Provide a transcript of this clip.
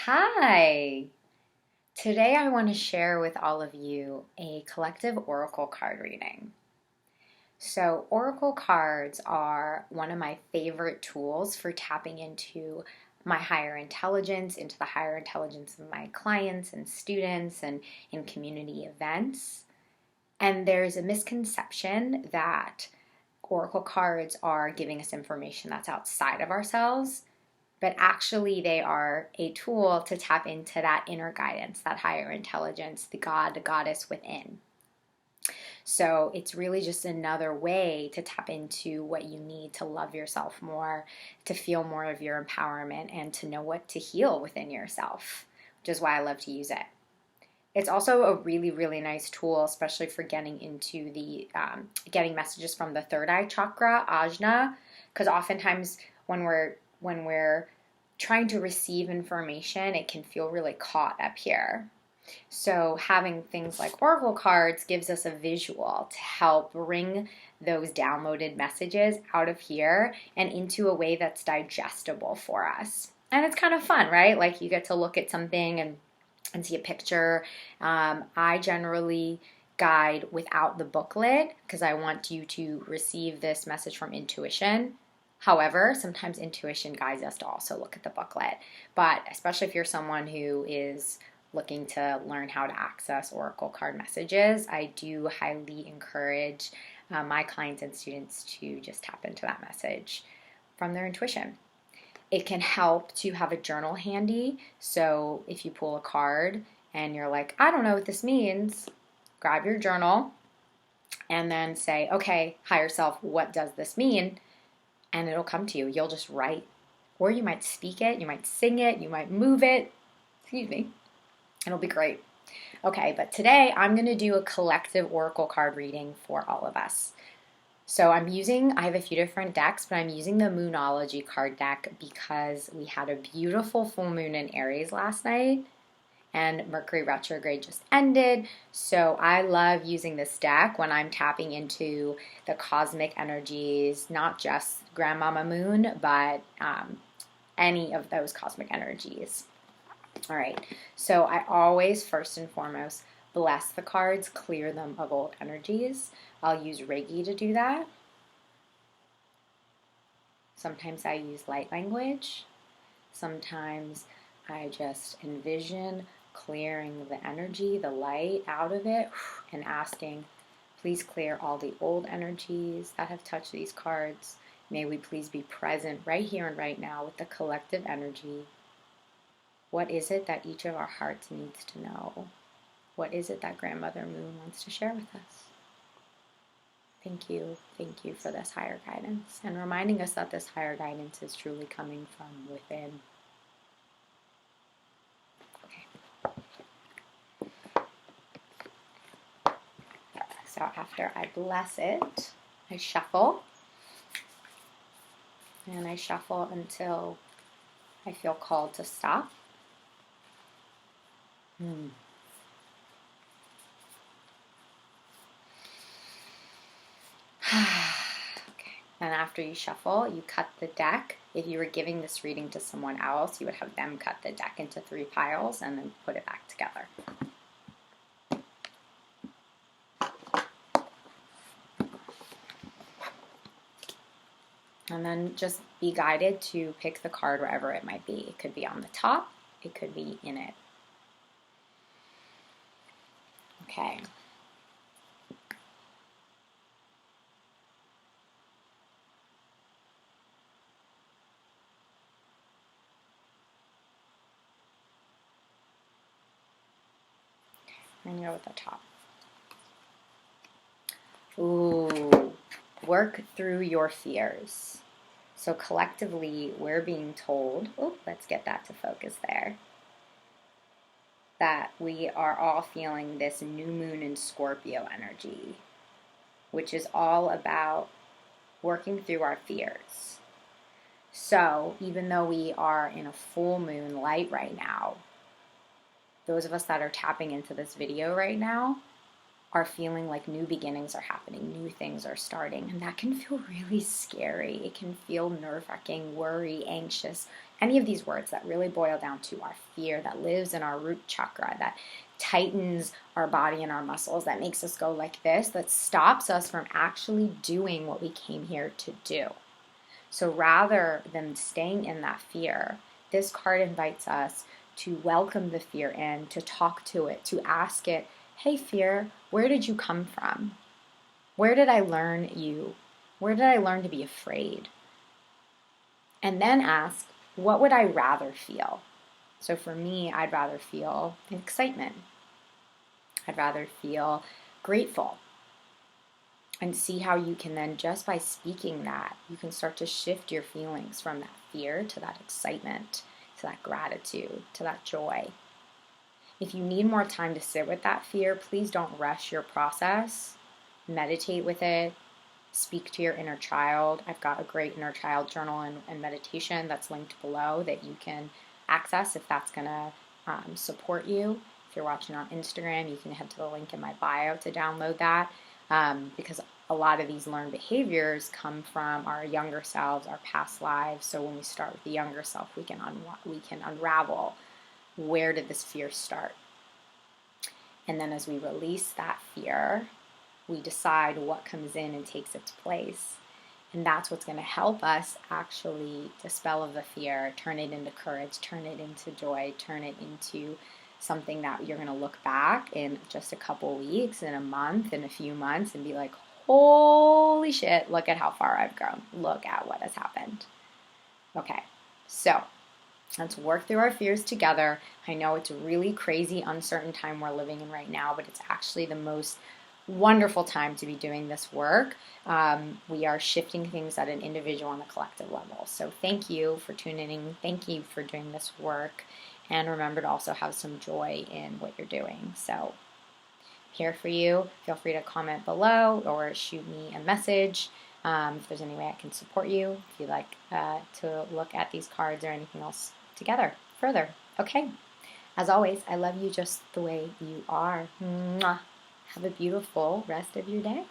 Hi! Today I want to share with all of you a collective oracle card reading. So, oracle cards are one of my favorite tools for tapping into my higher intelligence, into the higher intelligence of my clients and students and in community events. And there's a misconception that oracle cards are giving us information that's outside of ourselves, but actually they are a tool to tap into that inner guidance, that higher intelligence, the God, the goddess within. So it's really just another way to tap into what you need to love yourself more, to feel more of your empowerment, and to know what to heal within yourself, which is why I love to use it. It's also a really, really nice tool, especially for getting into the getting messages from the Third Eye Chakra, Ajna, because oftentimes when we're trying to receive information, it can feel really caught up here. So having things like oracle cards gives us a visual to help bring those downloaded messages out of here and into a way that's digestible for us. And it's kind of fun, right? Like you get to look at something and see a picture. I generally guide without the booklet because I want you to receive this message from intuition. However, sometimes intuition guides us to also look at the booklet. But especially if you're someone who is looking to learn how to access oracle card messages, I do highly encourage my clients and students to just tap into that message from their intuition. It can help to have a journal handy. So if you pull a card and you're like, I don't know what this means, grab your journal and then say, okay, higher self, what does this mean? And it'll come to you. You'll just write. Or you might speak it, you might sing it, you might move it. Excuse me. It'll be great. Okay, but today I'm going to do a collective oracle card reading for all of us. So I have a few different decks, but I'm using the Moonology card deck because we had a beautiful full moon in Aries last night and Mercury retrograde just ended. So I love using this deck when I'm tapping into the cosmic energies, not just Grandmama Moon, but any of those cosmic energies. All right, so I always, first and foremost, bless the cards, clear them of old energies. I'll use Reiki to do that. Sometimes I use light language. Sometimes I just envision clearing the energy, the light out of it, and asking, please clear all the old energies that have touched these cards. May we please be present right here and right now with the collective energy. What is it that each of our hearts needs to know? What is it that Grandmother Moon wants to share with us? Thank you for this higher guidance and reminding us that this higher guidance is truly coming from within. So after I bless it, I shuffle. And I shuffle until I feel called to stop. Okay. And after you shuffle, you cut the deck. If you were giving this reading to someone else, you would have them cut the deck into 3 piles and then put it back together. And then just be guided to pick the card wherever it might be. It could be on the top, it could be in it. Okay. And go with the top. Ooh, work through your fears. So collectively, we're being told, let's get that to focus there, that we are all feeling this new moon in Scorpio energy, which is all about working through our fears. So even though we are in a full moon light right now, those of us that are tapping into this video right now are feeling like new beginnings are happening, new things are starting, and that can feel really scary. It can feel nerve-wracking, worry, anxious, any of these words that really boil down to our fear that lives in our root chakra, that tightens our body and our muscles, that makes us go like this, that stops us from actually doing what we came here to do. So rather than staying in that fear, this card invites us to welcome the fear in, to talk to it, to ask it, hey fear, where did you come from? Where did I learn you? Where did I learn to be afraid? And then ask, what would I rather feel? So for me, I'd rather feel excitement. I'd rather feel grateful. And see how you can then, just by speaking that, you can start to shift your feelings from that fear to that excitement, to that gratitude, to that joy. If you need more time to sit with that fear, please don't rush your process. Meditate with it. Speak to your inner child. I've got a great inner child journal and meditation that's linked below that you can access if that's going to support you. If you're watching on Instagram, you can head to the link in my bio to download that. Because a lot of these learned behaviors come from our younger selves, our past lives. So when we start with the younger self, we can unravel, where did this fear start? And then as we release that fear, we decide what comes in and takes its place. And that's what's going to help us actually dispel of the fear, turn it into courage, turn it into joy, turn it into something that you're going to look back in just a couple weeks, in a month, in a few months, and be like, holy shit, look at how far I've grown. Look at what has happened. Okay, so let's work through our fears together. I know it's a really crazy, uncertain time we're living in right now, but it's actually the most wonderful time to be doing this work. We are shifting things at an individual and a collective level. So thank you for tuning in. Thank you for doing this work. And remember to also have some joy in what you're doing. So I'm here for you. Feel free to comment below or shoot me a message if there's any way I can support you. If you'd like to look at these cards or anything else together further. Okay. As always, I love you just the way you are. Mwah. Have a beautiful rest of your day.